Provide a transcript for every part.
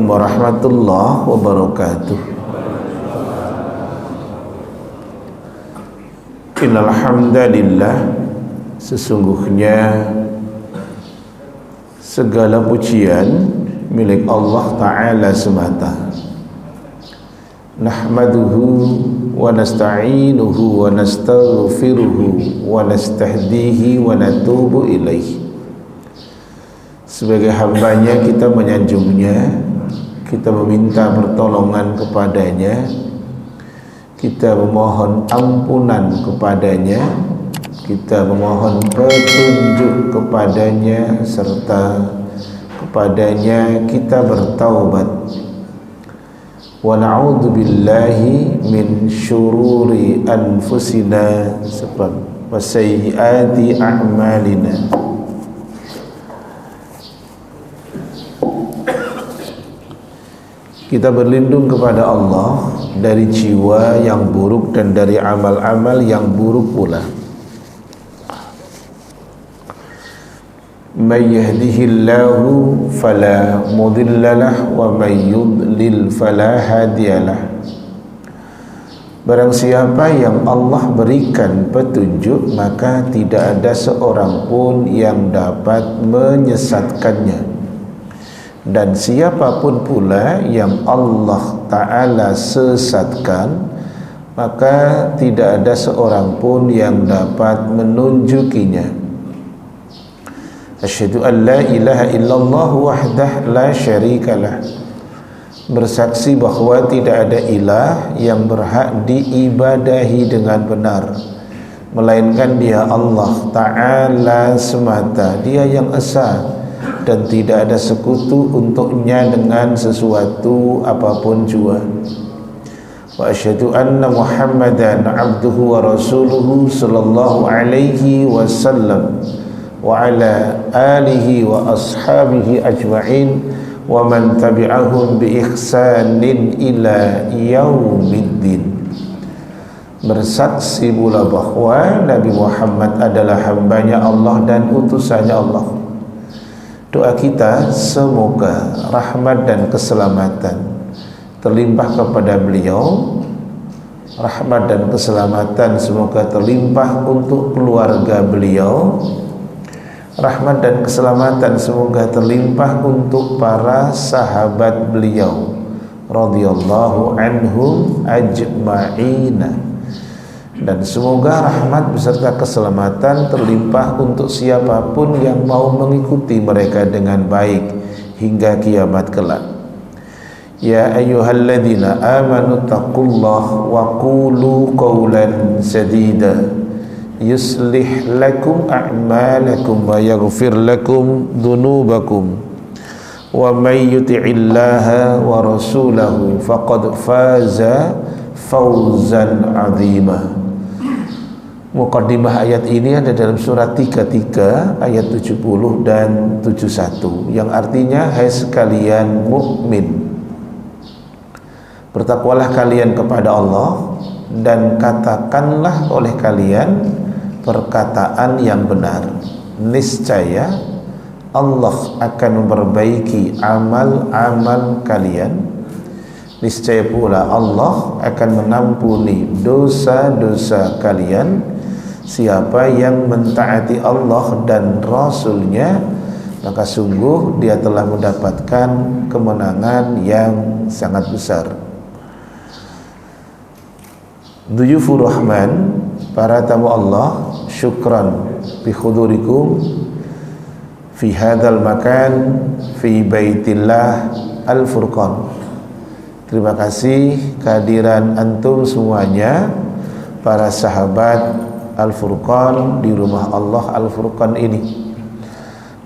warahmatullahi wabarakatuh. Innal hamdalillah, sesungguhnya segala pujian milik Allah Ta'ala semata. Nahmaduhu wa nasta'inuhu wa nastaghfiruhu wa nastahdihi wa natubu ilaih. Sebagai hambanya kita menyanjungnya, kita meminta pertolongan kepadanya, kita memohon ampunan kepadanya, kita memohon petunjuk kepadanya, serta kepadanya kita bertaubat. Wa na'udzu billahi min syururi anfusina wa sayyiati a'malina. Kita berlindung kepada Allah dari jiwa yang buruk dan dari amal-amal yang buruk pula. May yahdihillahu fala mudhillalah wa may yudlil fala hadiyalah. Barang siapa yang Allah berikan petunjuk, maka tidak ada seorang pun yang dapat menyesatkannya. Dan siapapun pula yang Allah Ta'ala sesatkan, maka tidak ada seorang pun yang dapat menunjukinya. Asyhadu an la ilaha illallah wahdah la syarikalah. Bersaksi bahwa tidak ada ilah yang berhak diibadahi dengan benar, melainkan Dia Allah Ta'ala semata. Dia yang esa dan tidak ada sekutu untuknya dengan sesuatu apapun jua. Wa asyhadu anna Muhammadan abduhu wa rasuluhu sallallahu alaihi wasallam wa ala alihi wa ashabihi ajma'in wa man tabi'ahum bi ihsanin ila yaumiddin. Bersaksi pula bahwa Nabi Muhammad adalah hambanya Allah dan utusannya Allah. Doa kita semoga rahmat dan keselamatan terlimpah kepada beliau. Rahmat dan keselamatan semoga terlimpah untuk keluarga beliau. Rahmat dan keselamatan semoga terlimpah untuk para sahabat beliau radhiyallahu anhum ajma'ina. Dan semoga rahmat beserta keselamatan terlimpah untuk siapapun yang mau mengikuti mereka dengan baik hingga kiamat kelak. Ya ayyuhalladzina amanu taqullaha wa qulu qawlan sadida yuslih lakum a'malakum wa yaghfir lakum dhunubakum wa may yuti'illaha wa rasulahu faqad faza fawzan 'azima. Muqaddimah ayat ini ada dalam surat 33 ayat 70 dan 71 yang artinya, hai sekalian mukmin, bertakwalah kalian kepada Allah dan katakanlah oleh kalian perkataan yang benar. Niscaya Allah akan memperbaiki amal-amal kalian. Niscaya pula Allah akan mengampuni dosa-dosa kalian. Siapa yang mentaati Allah dan Rasulnya, maka sungguh dia telah mendapatkan kemenangan yang sangat besar. Duyufur Rahman, para tamu Allah, syukran bi hudurikum fi hadzal makan fi baitillah Al-Furqan. Terima kasih kehadiran antum semuanya, para sahabat Al-Furqan, di rumah Allah Al-Furqan ini.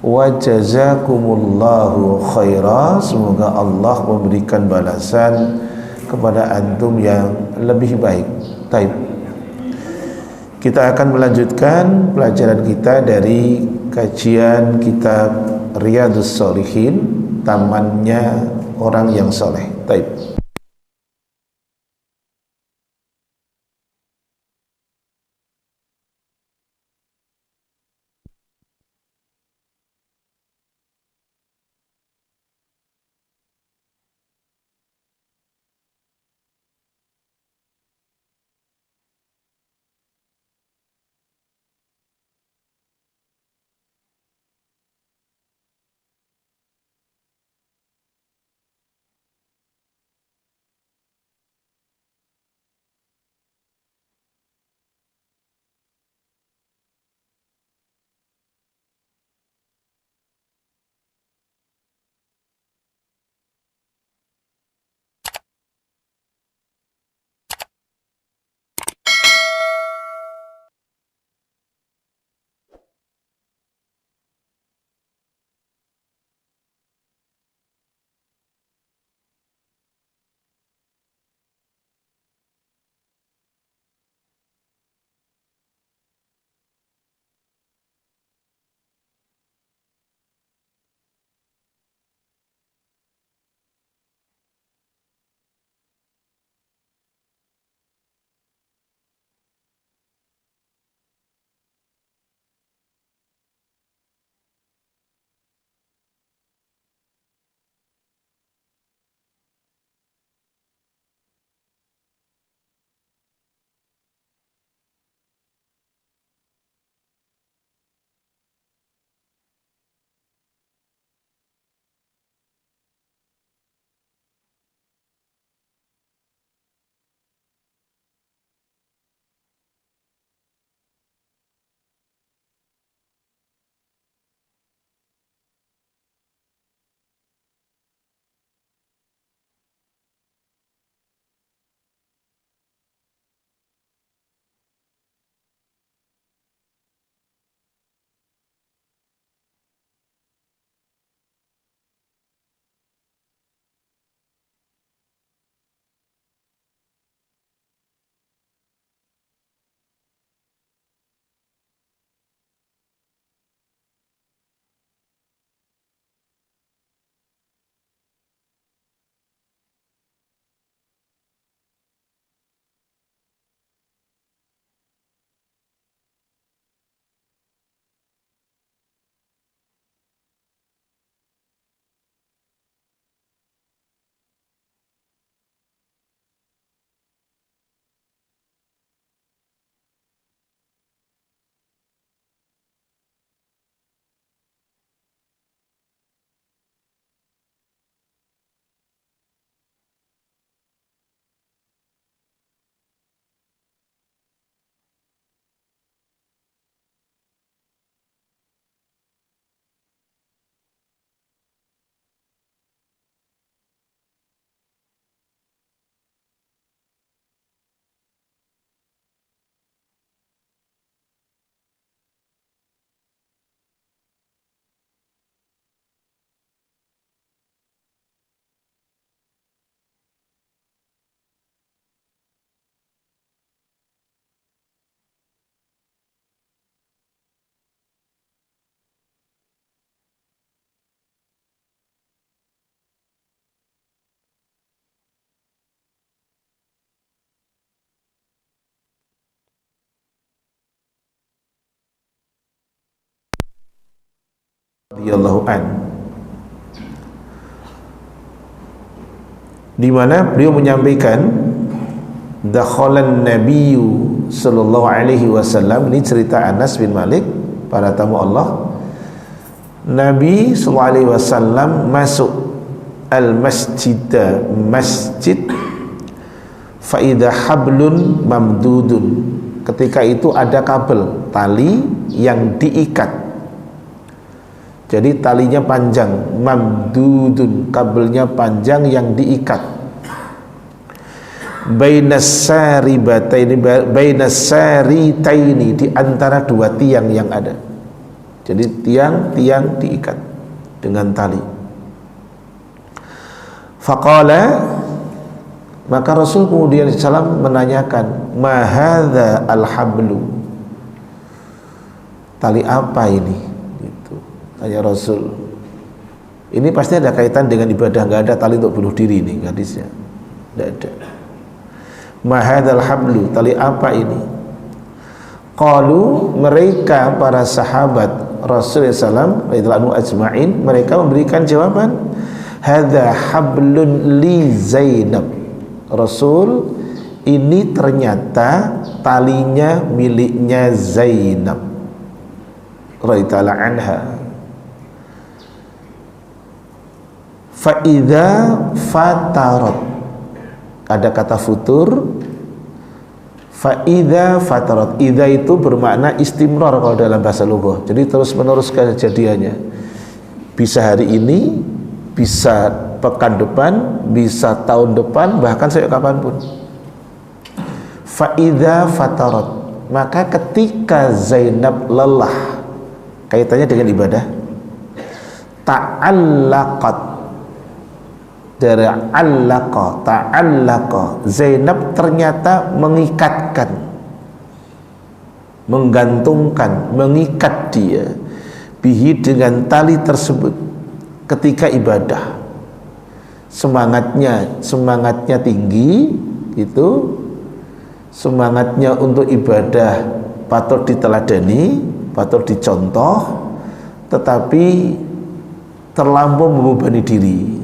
Wa jazakumullahu khaira. Semoga Allah memberikan balasan kepada antum yang lebih baik. Taib. Kita akan melanjutkan pelajaran kita dari kajian kitab Riyadhus Shalihin, tamannya orang yang soleh. Taib. radhiyallahu an, di mana beliau menyampaikan dakhalan nabiyyu sallallahu alaihi wasallam, ini cerita Anas bin Malik, para tamu Allah. Nabi sallallahu alaihi wasallam masuk al-masjid, masjid, fa idza hablun mamdudun, ketika itu ada kabel, tali yang diikat. Jadi talinya panjang, mamdudun, kabelnya panjang yang diikat. Bainas saribataini, bainas saritaini, di antara dua tiang yang ada. Jadi tiang-tiang diikat dengan tali. Faqala, maka Rasul kemudian SAW menanyakan, ma hadza al-hablu, tali apa ini? Gitu. Tanya Rasul. Ini pasti ada kaitan dengan ibadah, nggak ada tali untuk bunuh diri ini hadisnya, nggak ada. Ma hadzal hablu, tali apa ini? Qalu, mereka para sahabat Rasulullah SAW radhiyallahu ajma'in, mereka memberikan jawaban, hadza hablun li Zainab. Rasul, ini ternyata talinya miliknya Zainab radhiyallahu anha. Fa idza fatarat, ada kata futur. Fa idza fatarat, idza itu bermakna istimrar kalau dalam bahasa lughah. Jadi terus menerus kejadiannya. Bisa hari ini, bisa pekan depan, bisa tahun depan, bahkan sampai kapanpun. Fa idza fatarat, maka ketika Zainab lelah, kaitannya dengan ibadah. Ta'allaqat, dari allaqa, ta'allaqa, Zainab ternyata mengikatkan, menggantungkan, mengikat dia bihi, dengan tali tersebut ketika ibadah. Semangatnya tinggi, itu semangatnya untuk ibadah patut diteladani, patut dicontoh, tetapi terlampau membebani diri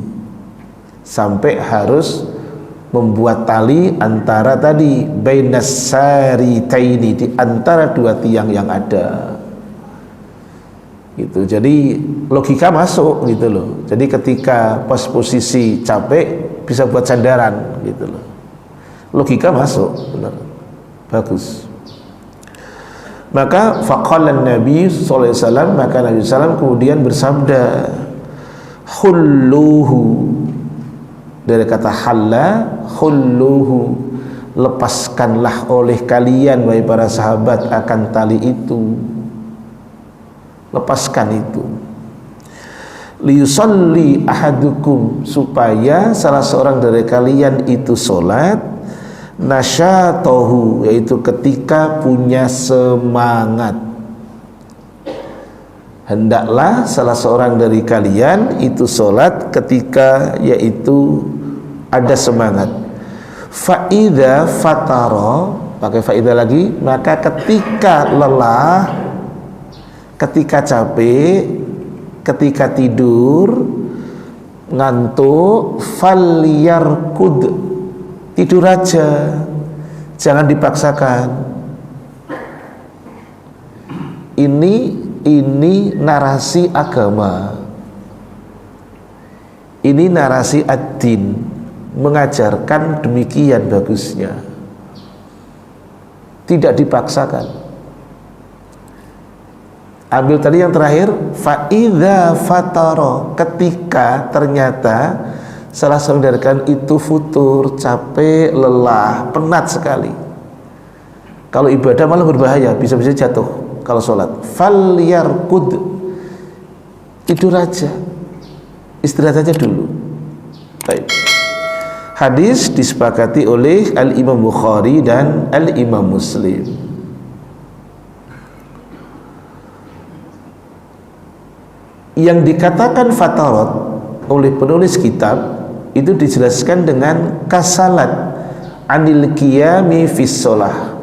sampai harus membuat tali antara tadi bainas saritaini, di antara dua tiang yang ada. Gitu. Jadi logika masuk gitu loh. Jadi ketika pas posisi capek bisa buat sandaran gitu loh. Logika masuk, benar. Bagus. Maka faqala Nabi sallallahu alaihi wasallam, maka Nabi sallallahu kemudian bersabda, hulluhu, dari kata halla, hulluhu, lepaskanlah oleh kalian wahai para sahabat akan tali itu, lepaskan itu. Liyusalli ahadukum, supaya salah seorang dari kalian itu sholat, nasyatohu, yaitu ketika punya semangat. Hendaklah salah seorang dari kalian itu sholat ketika yaitu ada semangat. Fa'idha fatara, pakai fa'idha lagi, maka ketika lelah, ketika capek, ketika tidur, ngantuk, falyarkud, tidur aja, jangan dipaksakan. Ini narasi agama, ini narasi ad-din, mengajarkan demikian bagusnya, tidak dipaksakan. Ambil tadi yang terakhir, fa'idha fatara, ketika ternyata salah seorang dari kalian itu futur, capek, lelah, penat sekali. Kalau ibadah malah berbahaya, bisa-bisa jatuh. Kalau sholat, falyarkud, tidur aja, istirahat aja dulu. Baik. Hadis disepakati oleh Al-Imam Bukhari dan Al-Imam Muslim. Yang dikatakan fatarat oleh penulis kitab itu dijelaskan dengan kasalat anil qiyami fis shalah,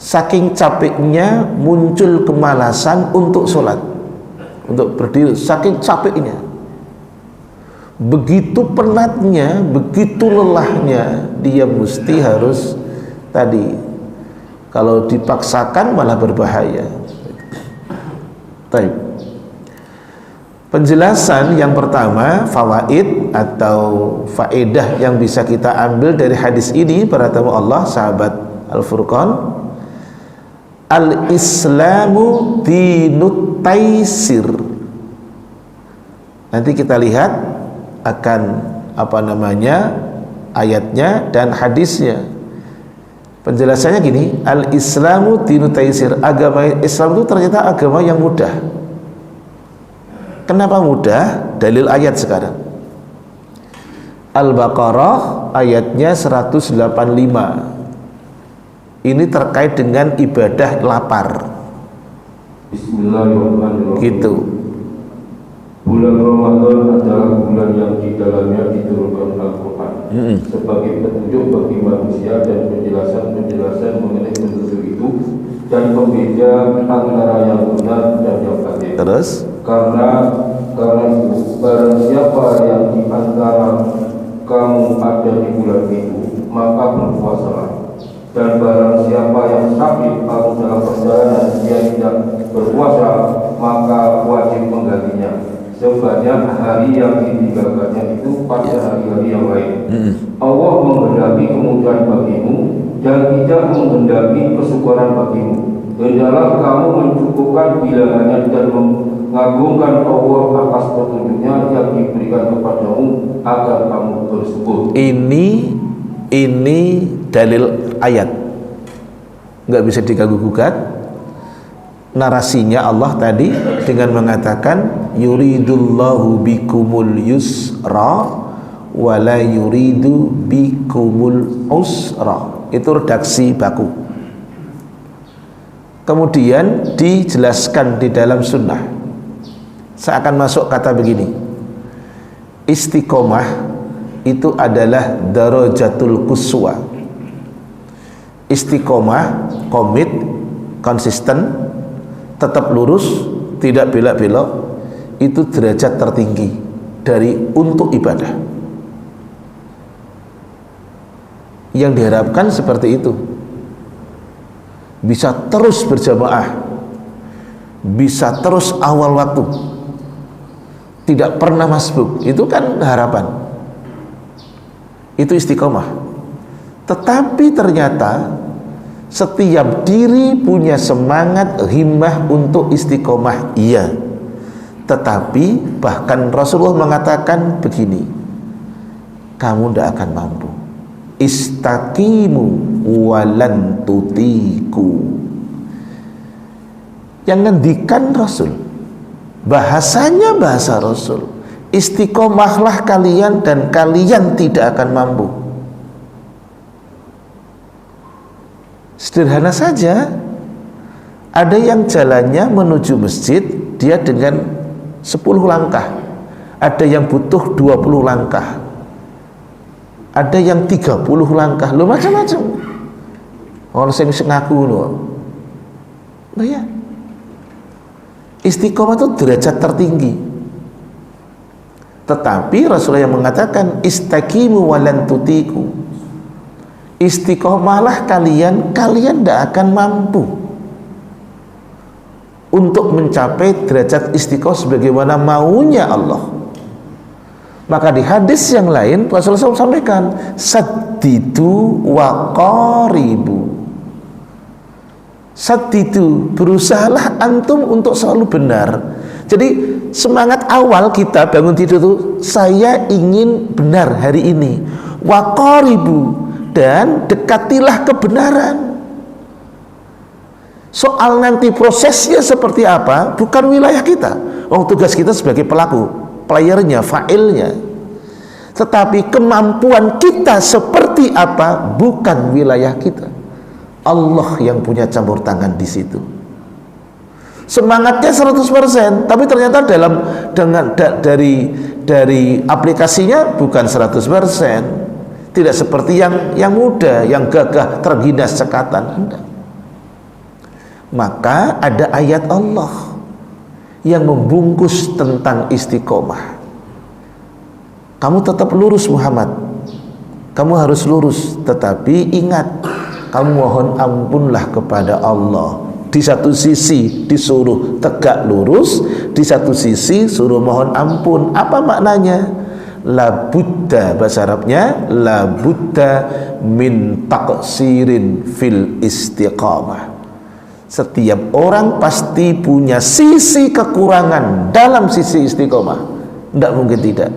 saking capeknya muncul kemalasan untuk sholat. untuk berdiri, saking capeknya, begitu penatnya, begitu lelahnya, dia mesti harus tadi, kalau dipaksakan malah berbahaya. Baik. Penjelasan yang pertama, fawaid atau faedah yang bisa kita ambil dari hadis ini, para tamu Allah, sahabat Al-Furqan. Al-Islamu dinut taisir. Nanti kita lihat akan ayatnya dan hadisnya. Penjelasannya gini, Al-Islamu dinut taisir. Agama Islam itu ternyata agama yang mudah. Kenapa mudah? Dalil ayat sekarang. Al-Baqarah ayatnya 185. Ini terkait dengan ibadah lapar. Bismillahirrahmanirrahim. Gitu. Bulan Ramadan adalah bulan yang di dalamnya diturunkan Al-Quran sebagai petunjuk bagi manusia dan penjelasan mengenai petunjuk itu dan pembeda antara yang benar dan yang batil. Terus? Karena itu barang siapa yang di antara kamu ada di bulan itu, maka berpuasalah. Dan barang siapa yang sakit atau dalam perjalanan dia tidak berpuasa, maka wajib menggantinya sebanyak hari yang ditinggalkannya itu pada hari-hari yang lain. Allah menghendaki kemudahan bagimu dan tidak menghendaki kesukaran bagimu. Hendaklah kamu mencukupkan bilangannya dan mengagungkan Allah atas petunjuknya yang diberikan kepadamu agar kamu bersyukur. Ini dalil ayat, nggak bisa diganggu gugat. Narasinya Allah tadi dengan mengatakan yuridullahu bikumul yusra wala yuridu bikumul usra. Itu redaksi baku. Kemudian dijelaskan di dalam sunnah, seakan masuk kata begini, istiqomah itu adalah darajatul quswa. Istiqomah, komit, konsisten, tetap lurus, tidak belak-belok, itu derajat tertinggi dari untuk ibadah. Yang diharapkan seperti itu, bisa terus berjamaah, bisa terus awal waktu, tidak pernah masbuk. Itu kan harapan, itu istiqomah. Tetapi ternyata setiap diri punya semangat, himmah untuk istiqomah, iya. Tetapi bahkan Rasulullah mengatakan begini, kamu tidak akan mampu. Istaqimu walan tutiku. Yang ngendikan Rasul, bahasanya bahasa Rasul, istiqomahlah kalian dan kalian tidak akan mampu. Sederhana saja. Ada yang jalannya menuju masjid dia dengan 10 langkah, ada yang butuh 20 langkah, ada yang 30 langkah, lo macam-macam. Orang sing ngaku lo. Nah ya, istiqomah itu derajat tertinggi. Tetapi Rasulullah yang mengatakan istaqimu walan tutiku. Istiqomahlah kalian tidak akan mampu untuk mencapai derajat istiqomah sebagaimana maunya Allah. Maka di hadis yang lain Rasulullah SAW sampaikan saddidu wa qaribu. Saddidu, berusahalah antum untuk selalu benar. Jadi semangat awal kita bangun tidur itu, saya ingin benar hari ini. Wa qaribu, dan dekatilah kebenaran. Soal nanti prosesnya seperti apa bukan wilayah kita. Tugas kita sebagai pelaku, playernya, fa'ilnya. Tetapi kemampuan kita seperti apa bukan wilayah kita. Allah yang punya campur tangan di situ. Semangatnya 100%, tapi ternyata dari aplikasinya bukan 100%. Tidak seperti yang muda, yang gagah, terginas cekatan. Maka ada ayat Allah yang membungkus tentang istiqomah. Kamu tetap lurus Muhammad, kamu harus lurus, tetapi ingat, kamu mohon ampunlah kepada Allah. Di satu sisi disuruh tegak lurus, di satu sisi suruh mohon ampun. Apa maknanya? La budda, bahasa Arabnya la budda min taqsirin fil istiqamah. Setiap orang pasti punya sisi kekurangan dalam sisi istiqomah, tidak mungkin tidak.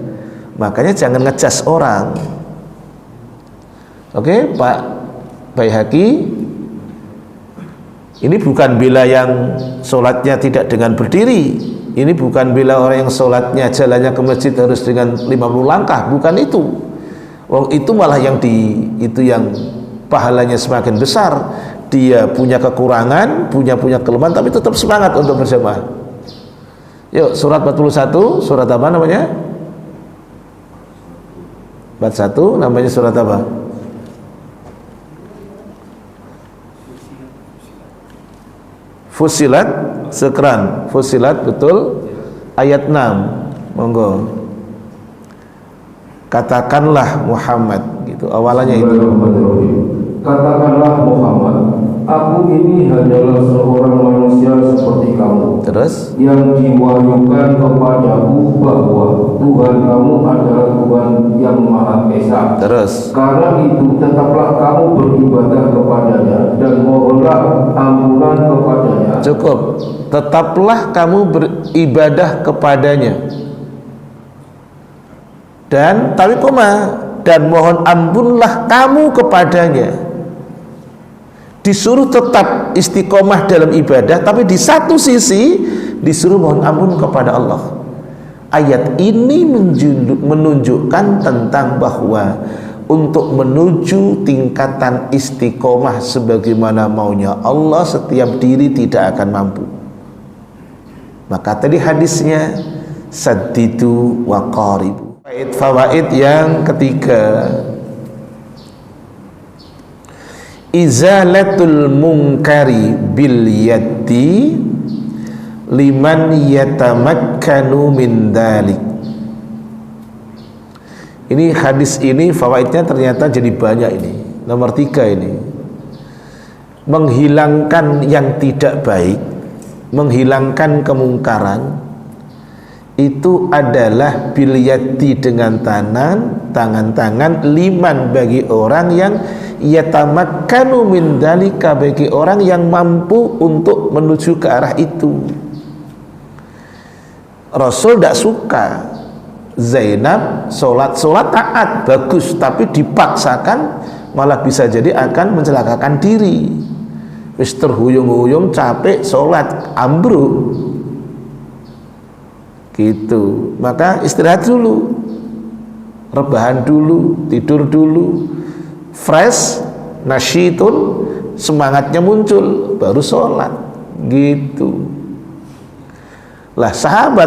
Makanya jangan ngejudge orang. Oke, Pak Baihaqi, ini bukan bela yang sholatnya tidak dengan berdiri, ini bukan bela orang yang sholatnya jalannya ke masjid harus dengan 50 langkah, bukan itu. Itu malah yang pahalanya semakin besar. Dia punya kekurangan, punya kelemahan, tapi tetap semangat untuk berjamaah. Yuk, surat 41, surat apa namanya? 41 namanya surat apa? Fusilat, sekran Fusilat, betul, ayat 6. Monggo, katakanlah Muhammad, gitu awalannya itu. Katakanlah Muhammad, aku ini hanyalah seorang manusia seperti kamu. Terus yang diwahyukan kepadaku bahwa Tuhan kamu adalah Tuhan yang Maha Esa. Terus karena itu tetaplah kamu beribadah kepadanya dan mohonlah ampunan kepadanya. Cukup, tetaplah kamu beribadah kepadanya. Dan tapi koma, dan mohon ampunlah kamu kepadanya. Disuruh tetap istiqomah dalam ibadah, tapi di satu sisi disuruh mohon ampun kepada Allah. Ayat ini menunjukkan tentang bahwa untuk menuju tingkatan istiqomah sebagaimana maunya Allah, setiap diri tidak akan mampu. Maka tadi hadisnya saddidu wa qaribu. Fawaid yang ketiga, izalatul munkari bil yaddi liman yatamakkanu min dalik. Ini hadis ini fawaidnya ternyata jadi banyak ini. Nomor 3 ini, menghilangkan yang tidak baik, menghilangkan kemungkaran itu adalah bil yaddi, dengan tangan-tangan, liman, bagi orang yang yatamakkanu min dalika, bagi orang yang mampu untuk menuju ke arah itu. Rasul tidak suka Zainab sholat taat, bagus, tapi dipaksakan malah bisa jadi akan mencelakakan diri. Wis terhuyung-huyung capek sholat ambruk gitu. Maka istirahat dulu, rebahan dulu, tidur dulu, fresh, nasyitun, semangatnya muncul, baru sholat gitu. Lah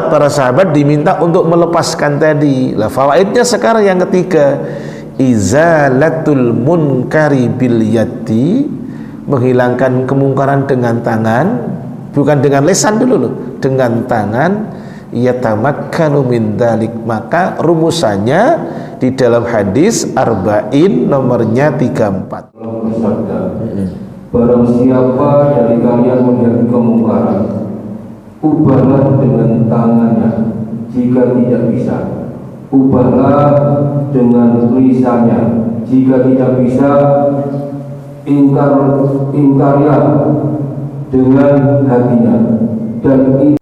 para sahabat diminta untuk melepaskan tadi. Lah fawaidnya sekarang yang ketiga, izalatul munkari bil yaddi, menghilangkan kemungkaran dengan tangan, bukan dengan lisan dulu loh, dengan tangan, yatamakkanu min dalik. Maka rumusannya di dalam hadis arba'in nomornya 34. Barang siapa dari kalian melihat kemungkaran, ubahlah dengan tangannya. Jika tidak bisa, ubahlah dengan lisannya. Jika tidak bisa, ingkarilah dengan hatinya. Dan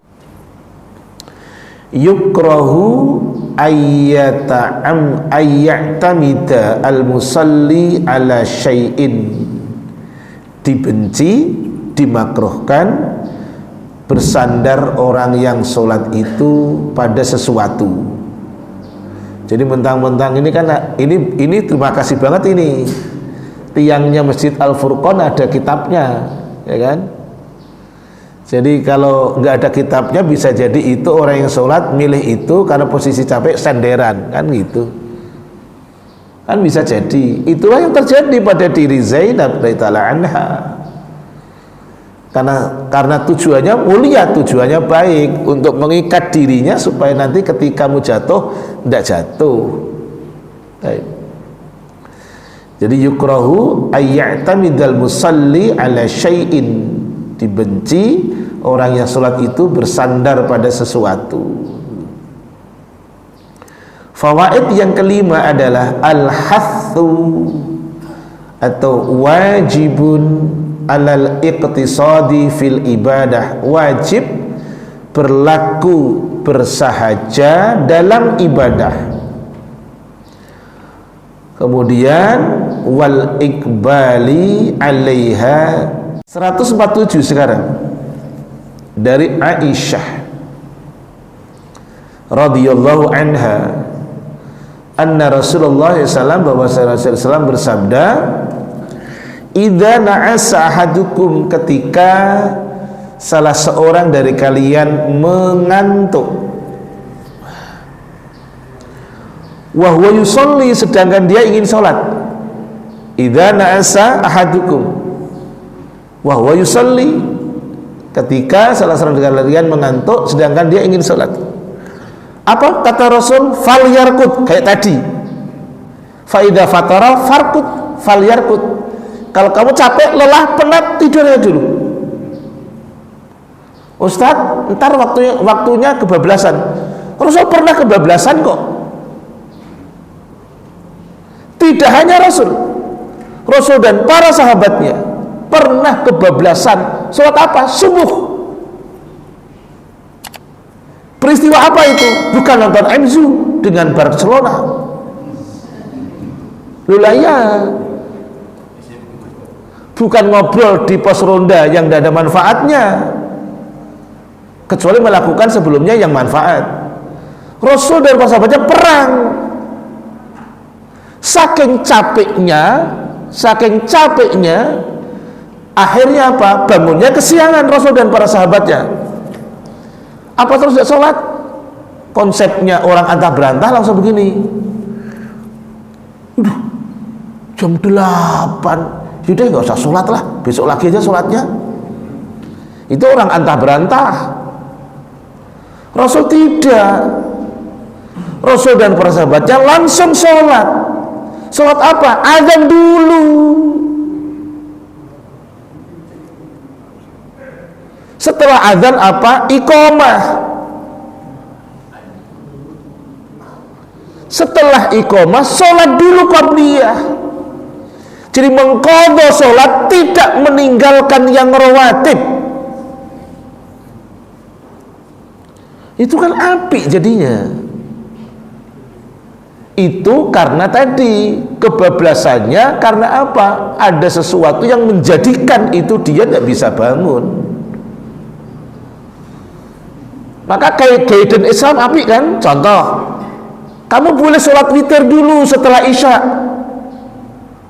yukrahu ayyatamida al-musalli ala syai'in, dibenci, dimakruhkan bersandar orang yang sholat itu pada sesuatu. Jadi mentang-mentang ini kan ini terima kasih banget ini tiangnya Masjid Al-Furqan ada kitabnya, ya kan? Jadi kalau nggak ada kitabnya bisa jadi itu orang yang sholat milih itu karena posisi capek senderan, kan gitu. Kan bisa jadi. Itulah yang terjadi pada diri Zainab radhiyallahu anha. karena tujuannya mulia, tujuannya baik untuk mengikat dirinya supaya nanti ketika kamu jatuh tidak jatuh. Baik. Jadi yukrahu ayya'tamidal musalli ala syai'in, dibenci orang yang sholat itu bersandar pada sesuatu. Fawaid yang kelima adalah al-hathu atau wajibun alal iqtisadi fil ibadah, wajib berlaku bersahaja dalam ibadah. Kemudian wal iqbali 'alaiha, 147 sekarang dari Aisyah radhiyallahu anha, anna Rasulullah SAW, bahwa Rasulullah bersabda, idza na'asa ahadukum, ketika salah seorang dari kalian mengantuk, wa huwa yusolli, sedangkan dia ingin sholat. Idza na'asa ahadukum wa huwa yusolli, ketika salah seorang dari kalian mengantuk sedangkan dia ingin sholat. Apa kata Rasul? Falyarkut, kayak tadi. Fa idza fatara farkut falyarkut. Kalau kamu capek, lelah, penat, tidur aja dulu. Ustadz, ntar waktunya kebablasan. Rasul pernah kebablasan kok. Tidak hanya Rasul dan para sahabatnya pernah kebablasan. Sholat apa? Subuh. Peristiwa apa itu? Bukan nonton MU dengan Barcelona. Lulaya. Bukan ngobrol di pos ronda yang tidak ada manfaatnya, kecuali melakukan sebelumnya yang manfaat. Rasul dan para sahabatnya perang. Saking capeknya, akhirnya apa? Bangunnya kesiangan Rasul dan para sahabatnya. Apa terus tidak sholat? Konsepnya orang antah berantah langsung begini. Jam 8, yaudah nggak usah sholat lah, besok lagi aja sholatnya. Itu orang antah berantah. Rasul tidak. Rasul dan para sahabatnya langsung sholat. Sholat apa? Azan dulu. Setelah azan apa? Iqamah. Setelah iqamah, sholat dulu qabliyah. Jadi mengqadha sholat, tidak meninggalkan yang rawatib. Itu kan apik jadinya. Itu karena tadi kebablasannya, karena apa? Ada sesuatu yang menjadikan itu dia tidak bisa bangun. Maka kayak guidance Islam apik kan? Contoh, kamu boleh sholat witir dulu setelah isya.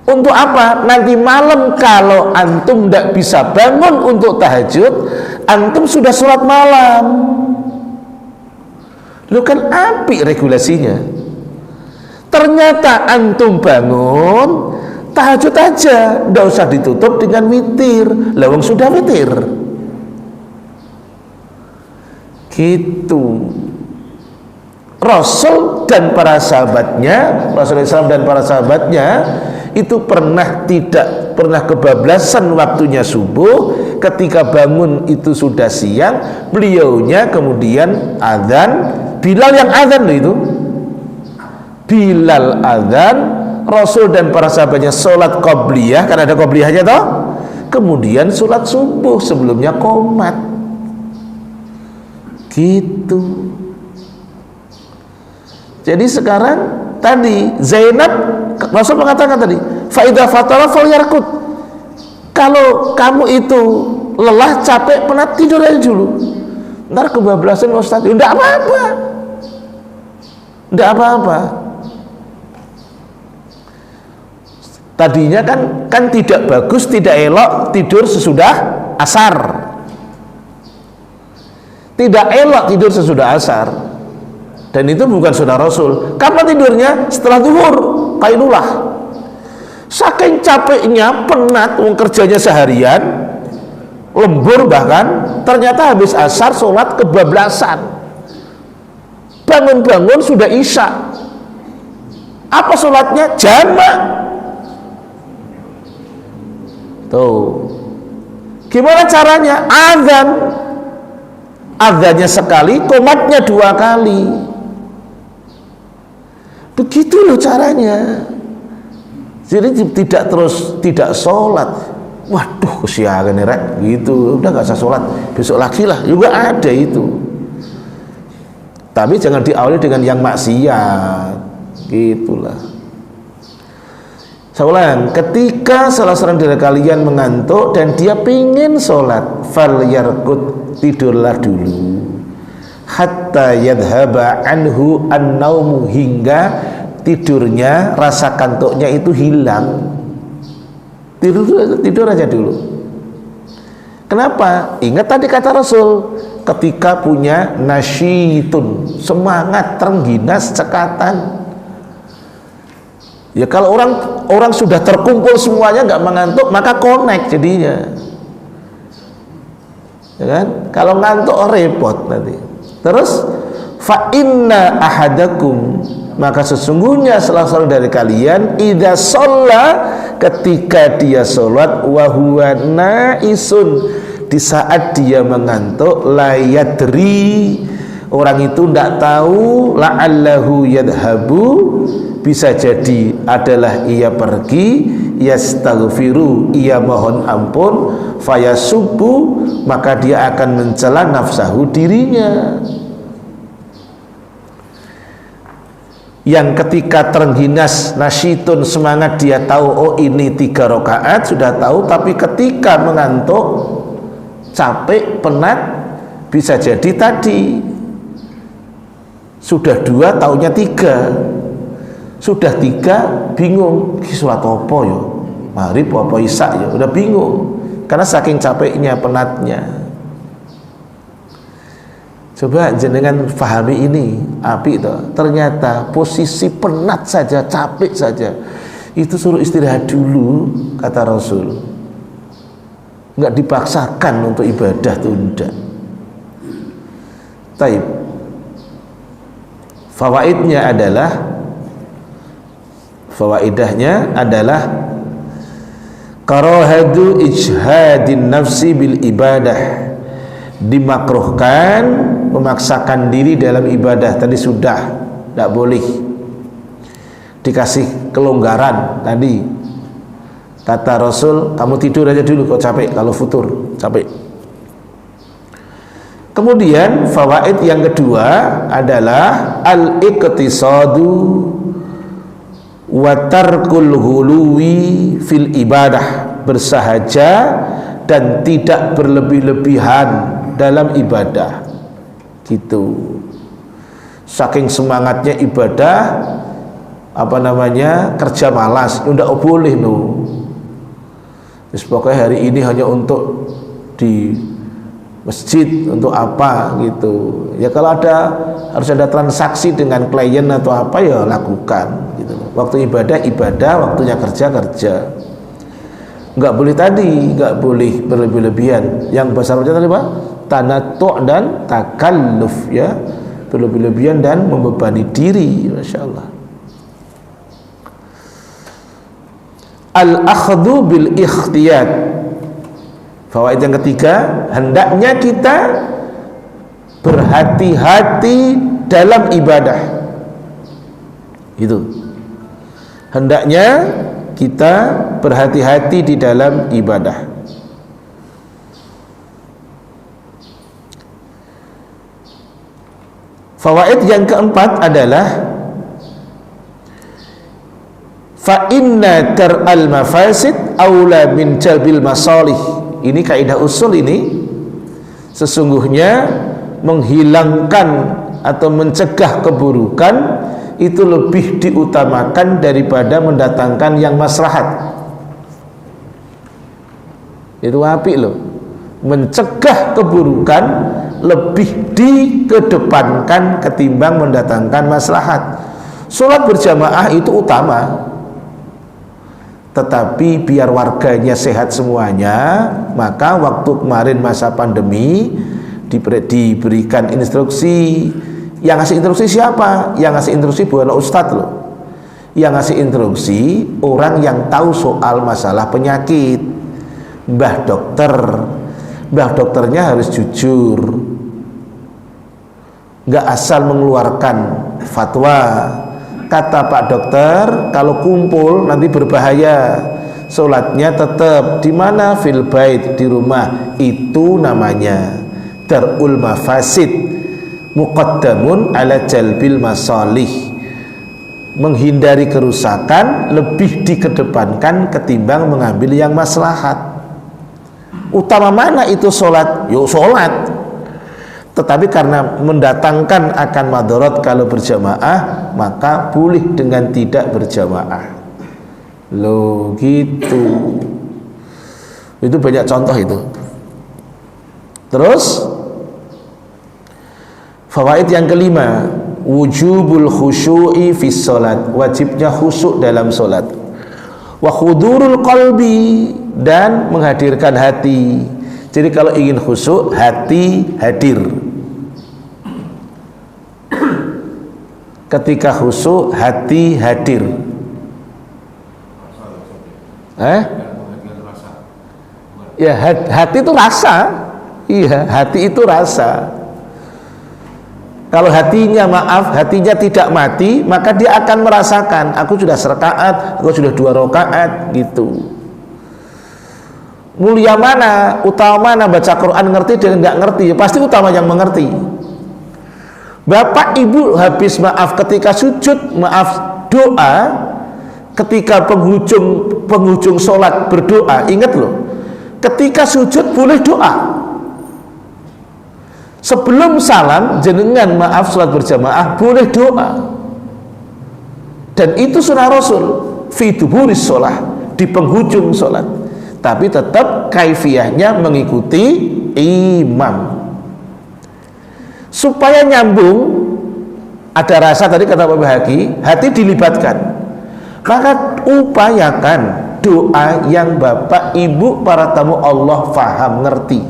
Untuk apa? Nanti malam kalau antum tidak bisa bangun untuk tahajud, antum sudah sholat malam. Lu kan apik regulasinya. Ternyata antum bangun tahajud aja, tidak usah ditutup dengan witir. Lawang sudah witir. Gitu. Rasul dan para sahabatnya, Rasulullah SAW dan para sahabatnya itu tidak pernah kebablasan waktunya subuh. Ketika bangun itu sudah siang, beliaunya kemudian azan. Bilal yang azan itu. Bilal azan, Rasul dan para sahabatnya sholat qobliyah, karena ada qobliyahnya toh. Kemudian sholat subuh, sebelumnya qomat. Gitu. Jadi sekarang tadi Zainab, Rasul mengatakan tadi, fa idza fatara falyarkud. Kalau kamu itu lelah, capek, penat, tidur aja dulu. Ntar kebablasan Ustaz. Enggak apa-apa. Enggak apa-apa. Tadinya kan tidak bagus, tidak elok tidur sesudah asar. Tidak elok tidur sesudah asar. Dan itu bukan sunnah Rasul. Kapan tidurnya? Setelah zuhur, qailulah. Saking capeknya, penat, kerjanya seharian, lembur bahkan, ternyata habis asar sholat kebablasan, bangun-bangun sudah isya. Apa sholatnya? Jamak. Tuh, gimana caranya? Azan, azannya sekali, qomatnya 2 kali. Begitu loh caranya. Jadi tidak sholat. Waduh, kesiangan nih rek, gitu. Udah nggak usah sholat, besok lagi lah. Juga ada itu. Tapi jangan diawali dengan yang maksiat, gitulah. Saya ulang, ketika salah seorang dari kalian mengantuk dan dia pingin sholat, falyarqud, tidurlah dulu, hatta yadhhaba anhu an-naumu, hingga tidurnya, rasa kantuknya itu hilang. Tidur aja dulu. Kenapa? Ingat tadi kata Rasul, ketika punya nasyitun, semangat, terengginas, cekatan. Ya kalau orang sudah terkumpul semuanya nggak mengantuk, maka connect jadinya. Ya kan? Kalau ngantuk repot nanti. Terus fa inna ahadakum, maka sesungguhnya salah seorang dari kalian, idza shalla, ketika dia sholat, wa huwa naisun, di saat dia mengantuk, la yadri, orang itu tidak tahu, la'allahu yadhabu, bisa jadi adalah ia pergi, yastaghfiru, ia mohon ampun, fayasubbu, maka dia akan mencela nafsahu, dirinya. Yang ketika terengginas, nasyitun, semangat, dia tahu oh ini 3 rakaat, sudah tahu, tapi ketika mengantuk, capek, penat, bisa jadi tadi sudah 2 taunya 3, sudah 3 bingung, sholat apa ya, maghrib apa isya ya, udah bingung karena saking capeknya, penatnya. Coba jenengan pahami ini, api toh. Ternyata posisi penat saja, capek saja, itu suruh istirahat dulu, kata Rasul. Enggak dipaksakan untuk ibadah, tunda. Taib. Fawaidahnya adalah karahatu ijhadin nafsi bil ibadah, dimakruhkan memaksakan diri dalam ibadah. Tadi sudah tidak boleh, dikasih kelonggaran. Tadi kata Rasul, kamu tidur aja dulu kok capek, kalau futur capek. Kemudian fawaid yang kedua adalah al-iqtisadu wa tarkul huluwi fil ibadah, bersahaja dan tidak berlebih-lebihan dalam ibadah. Gitu. Saking semangatnya ibadah, kerja malas, udah boleh no. Terus pokoknya hari ini hanya untuk di masjid, untuk apa gitu. Ya kalau harus ada transaksi dengan klien atau apa, ya lakukan gitu. Waktu ibadah, waktunya kerja. Enggak boleh berlebih-lebihan. Yang bahasa Arabnya tadi Pak, tanattu' dan takalluf, ya, berlebih-lebihan dan membebani diri. Masya Allah. Al-akhdhu bil ikhtiyat. Fawaid yang ketiga, hendaknya kita berhati-hati dalam ibadah. Itu. Hendaknya kita berhati-hati di dalam ibadah. Fawaid yang keempat adalah fa inna tar'al mafasid aula min jalbil masalih. Ini kaidah usul ini. Sesungguhnya menghilangkan atau mencegah keburukan itu lebih diutamakan daripada mendatangkan yang maslahat. Itu apik loh. Mencegah keburukan lebih dikedepankan ketimbang mendatangkan maslahat. Sholat berjamaah itu utama, tetapi biar warganya sehat semuanya, maka waktu kemarin masa pandemi diberikan instruksi. Yang ngasih instruksi siapa? Yang ngasih instruksi bukan ustadz loh. Yang ngasih instruksi orang yang tahu soal masalah penyakit, mbah dokter. Mbah dokternya harus jujur, nggak asal mengeluarkan fatwa. Kata Pak Dokter, kalau kumpul nanti berbahaya. Sholatnya tetap di mana? Fil bait, di rumah. Itu namanya darul mafasid muqaddamun ala jalbil masalih. Menghindari kerusakan lebih dikedepankan ketimbang mengambil yang maslahat. Utama mana itu sholat? Yuk sholat. Tetapi karena mendatangkan akan madarat kalau berjamaah, maka boleh dengan tidak berjamaah. Loh gitu. Itu banyak contoh itu. Terus fawaid yang kelima, wujubul khusyu'i fis salat, wajibnya khusyuk dalam salat. Wa khudurul qalbi, dan menghadirkan hati. Jadi kalau ingin khusyuk, hati hadir. Ketika khusyuk, hati hadir. Ya, hati itu rasa. Iya, hati itu rasa. Kalau hatinya hatinya tidak mati, maka dia akan merasakan, aku sudah serakaat, aku sudah 2 rakaat gitu. Mulia mana, utama mana baca Quran ngerti dan nggak ngerti? Pasti utama yang mengerti. Bapak ibu habis ketika sujud, doa, ketika penghujung sholat berdoa, ingat loh, ketika sujud boleh doa. Sebelum salam jenengan sholat berjamaah boleh doa. Dan itu sunnah Rasul fi duburis sholat, di penghujung sholat. Tapi tetap kaifiyahnya mengikuti imam supaya nyambung. Ada rasa tadi kata Pak Bahagi, hati dilibatkan. Maka upayakan doa yang bapak ibu para tamu Allah faham, ngerti.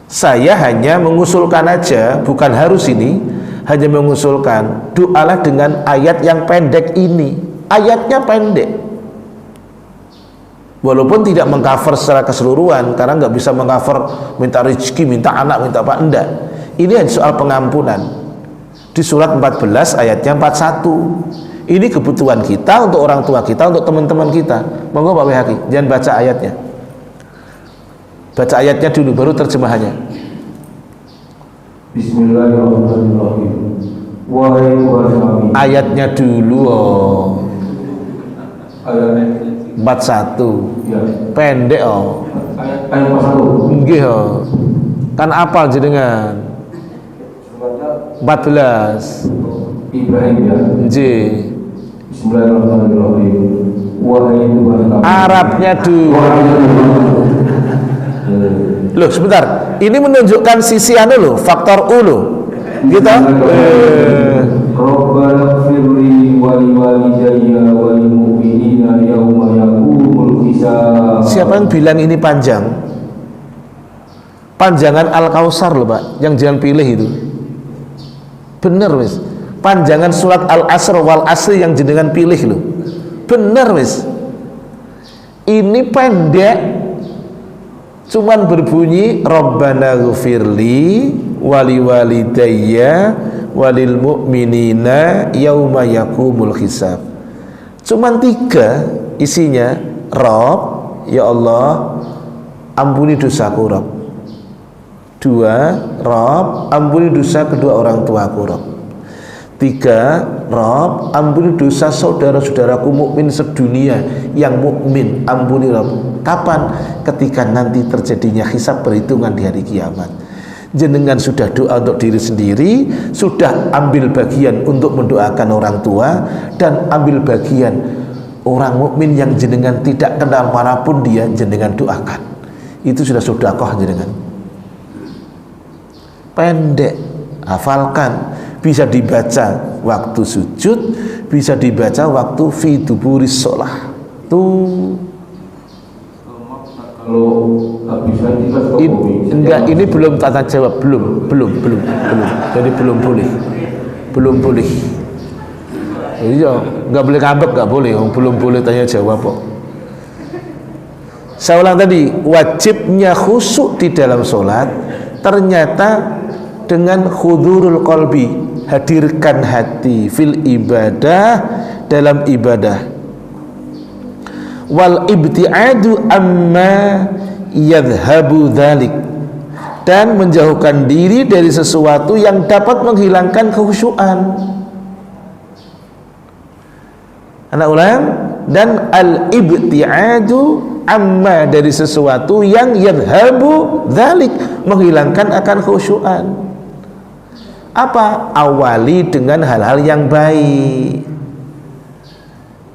Saya hanya mengusulkan aja, bukan harus ini, hanya mengusulkan doalah dengan ayat yang pendek ini. Ayatnya pendek, walaupun tidak mengcover secara keseluruhan, karena nggak bisa mengcover minta rezeki, minta anak, minta apa, enggak. Ini hanya soal pengampunan. Di surat 14 ayatnya 41. Ini kebutuhan kita, untuk orang tua kita, untuk teman-teman kita. Monggo Pak Wihaki, jangan baca ayatnya. Baca ayatnya dulu, baru terjemahannya. Bismillahirrahmanirrahim. Wahai Tuhan kami. Ayatnya dulu, Ayat 41. ya. Pendek Ayat 41. Nggih kan apal jenengan. 14 Ibrahim ya. Nggih. Bismillahirrahmanirrahim. Wahai Tuhan kami. Arabnya dulu. Loh sebentar, ini menunjukkan sisi loh, faktor U loh. Kita Rabbana firli wali walidayya wal mu'minina yauma yaqumul hisab. Siapa yang bilang ini panjang? Panjangan Al-Kausar loh Pak, yang jangan pilih itu. Bener wis. Panjangan surat Al-Asr wal Asri yang jenengan pilih loh. Bener wis. Ini pendek, cuman berbunyi Rabbana ghfirli wali walidayya walil mu'minina yauma yaqumul hisab. Cuman 3 isinya. Rabb, ya Allah ampuni dosaku Rabb. 2, Rabb ampuni dosa kedua orang tuaku Rabb. 3, Rabb ampuni dosa saudara-saudaraku mukmin sedunia yang mukmin, ampuni Rabb. Kapan? Ketika nanti terjadinya hisab, perhitungan di hari kiamat. Jenengan sudah doa untuk diri sendiri, sudah ambil bagian untuk mendoakan orang tua, dan ambil bagian orang mukmin yang jenengan tidak kenal manapun dia, jenengan doakan. Itu sudah sedekah jenengan. Pendek, hafalkan. Bisa dibaca waktu sujud, bisa dibaca waktu fi duburis sholah. itu Kalau habisan kita suka kopi. enggak, ini belum tata jawab, belum. Jadi belum boleh. Jadi ya enggak boleh ngambek, enggak boleh, belum boleh tanya jawab kok. Saya ulang tadi, wajibnya khusyuk di dalam sholat ternyata dengan hudurul qalbi, hadirkan hati fil ibadah, dalam ibadah. Wal ibti'adu amma yadhhabu dzalik, dan menjauhkan diri dari sesuatu yang dapat menghilangkan kekhusyuan. Anak ulang, dan al ibti'adu amma, dari sesuatu yang yadhhabu dzalik, menghilangkan akan khusyuan. Apa? Awali dengan hal-hal yang baik.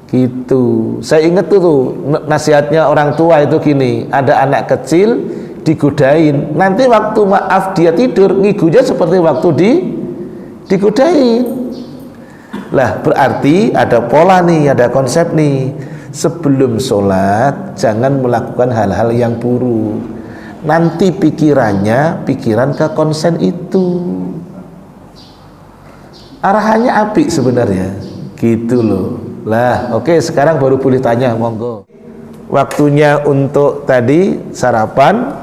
Gitu. Saya ingat tuh nasihatnya orang tua itu gini, ada anak kecil digodain, nanti waktu maaf dia tidur ngigunya seperti waktu digodain. Lah berarti ada pola nih, ada konsep nih. Sebelum sholat jangan melakukan hal-hal yang buruk, nanti pikiran ke konsen itu. Arahannya apik sebenarnya, gitu loh. Lah, oke, sekarang baru boleh tanya, monggo. Waktunya untuk tadi sarapan.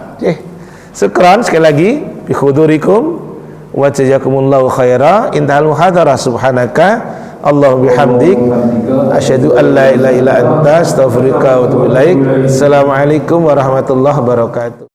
Syukran sekali lagi bi khudurikum wa jazakumullahu khaira. Intahal muhadarah, subhanaka Allahu bihamdik asyhadu an la ilaha illa anta astaghfiruka wa atubu ilaik. Assalamualaikum warahmatullahi wabarakatuh.